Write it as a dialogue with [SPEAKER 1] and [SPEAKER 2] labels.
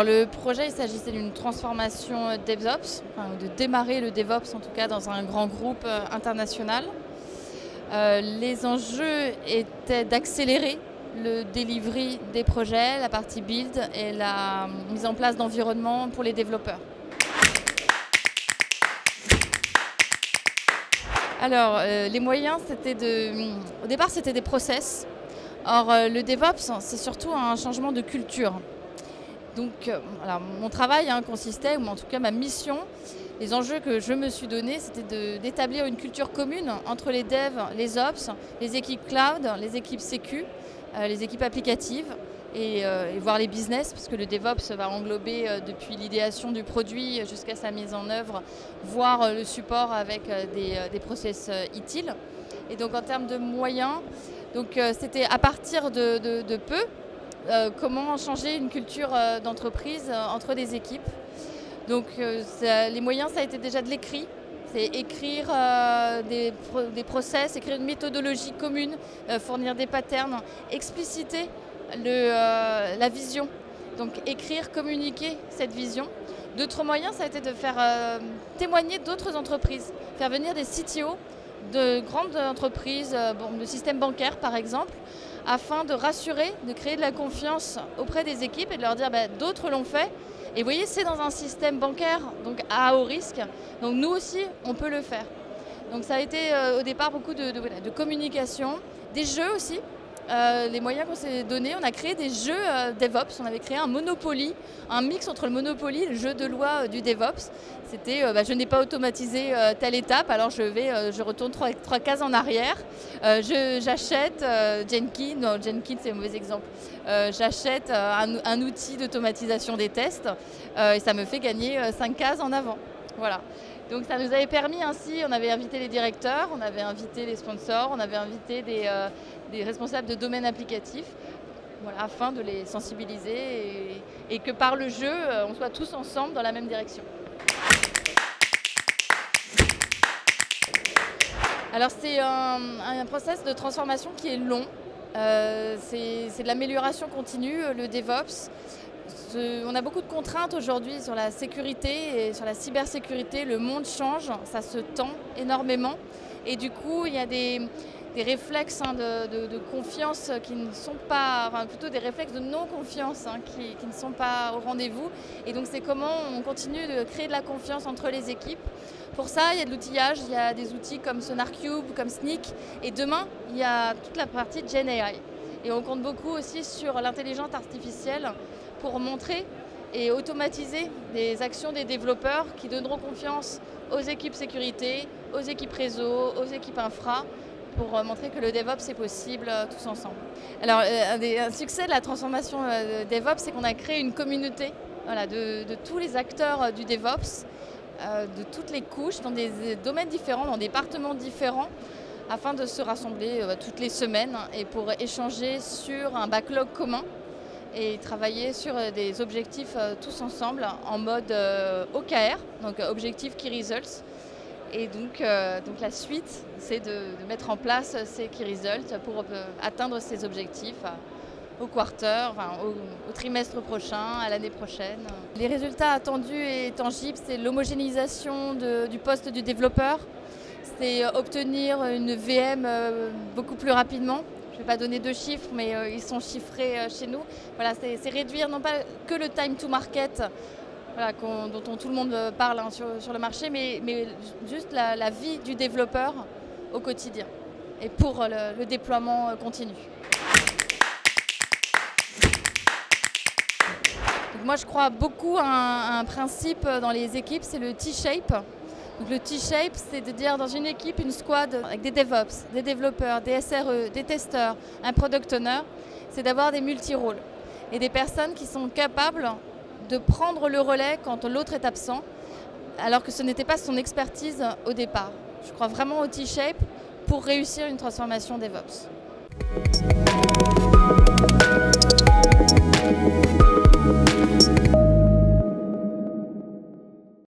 [SPEAKER 1] Alors le projet, il s'agissait d'une transformation DevOps, enfin, de démarrer le DevOps en tout cas dans un grand groupe international. Les enjeux étaient d'accélérer le delivery des projets, la partie build et la mise en place d'environnements pour les développeurs. Alors les moyens, au départ c'était des process. Or le DevOps, c'est surtout un changement de culture. Donc alors, mon travail consistait, ou en tout cas ma mission, les enjeux que je me suis donné, c'était d'établir une culture commune entre les devs, les ops, les équipes cloud, les équipes sécu, les équipes applicatives et voir les business, puisque le DevOps va englober depuis l'idéation du produit jusqu'à sa mise en œuvre, voire le support avec des process utiles. Et donc en termes de moyens, c'était à partir de peu, comment changer une culture d'entreprise entre des équipes. Donc les moyens, ça a été déjà de l'écrit. C'est écrire des process, écrire une méthodologie commune, fournir des patterns, expliciter la vision. Donc écrire, communiquer cette vision. D'autres moyens, ça a été de faire témoigner d'autres entreprises, faire venir des CTO de grandes entreprises, de systèmes bancaires par exemple, afin de rassurer, de créer de la confiance auprès des équipes et de leur dire d'autres l'ont fait. Et vous voyez, c'est dans un système bancaire donc à haut risque, donc nous aussi on peut le faire. Donc ça a été au départ beaucoup de communication, des jeux aussi. Les moyens qu'on s'est donnés, on a créé des jeux DevOps, on avait créé un Monopoly, un mix entre le Monopoly et le jeu de loi du DevOps. C'était je n'ai pas automatisé telle étape, alors je retourne trois cases en arrière, j'achète Jenkins, non Jenkins c'est un mauvais exemple, j'achète un outil d'automatisation des tests et ça me fait gagner 5 cases en avant. Voilà. Donc ça nous avait permis ainsi, on avait invité les directeurs, on avait invité les sponsors, on avait invité des responsables de domaines applicatifs, voilà, afin de les sensibiliser et que par le jeu, on soit tous ensemble dans la même direction. Alors c'est un process de transformation qui est long, c'est de l'amélioration continue, le DevOps. On a beaucoup de contraintes aujourd'hui sur la sécurité et sur la cybersécurité. Le monde change, ça se tend énormément. Et du coup, il y a des réflexes de confiance qui ne sont pas, enfin plutôt des réflexes de non-confiance qui ne sont pas au rendez-vous. Et donc c'est comment on continue de créer de la confiance entre les équipes. Pour ça, il y a de l'outillage, il y a des outils comme SonarCube, comme Snyk. Et demain, il y a toute la partie GenAI. Et on compte beaucoup aussi sur l'intelligence artificielle pour montrer et automatiser des actions des développeurs qui donneront confiance aux équipes sécurité, aux équipes réseau, aux équipes infra, pour montrer que le DevOps est possible tous ensemble. Alors, un succès de la transformation DevOps, c'est qu'on a créé une communauté de tous les acteurs du DevOps, de toutes les couches, dans des domaines différents, dans des départements différents, afin de se rassembler toutes les semaines et pour échanger sur un backlog commun et travailler sur des objectifs tous ensemble en mode OKR, donc Objective Key Results. Et donc la suite, c'est de mettre en place ces Key Results pour atteindre ces objectifs au quarter, au trimestre prochain, à l'année prochaine. Les résultats attendus et tangibles, c'est l'homogénéisation du poste du développeur, c'est obtenir une VM beaucoup plus rapidement. Je ne vais pas donner de chiffres, mais ils sont chiffrés chez nous. Voilà, c'est réduire non pas que le time to market, voilà, dont tout le monde parle sur le marché, mais juste la vie du développeur au quotidien et pour le déploiement continu. Donc moi, je crois beaucoup à un principe dans les équipes, c'est le T-shape. Donc le T-shape, c'est de dire dans une équipe, une squad avec des DevOps, des développeurs, des SRE, des testeurs, un product owner, c'est d'avoir des multi-rôles et des personnes qui sont capables de prendre le relais quand l'autre est absent, alors que ce n'était pas son expertise au départ. Je crois vraiment au T-shape pour réussir une transformation DevOps.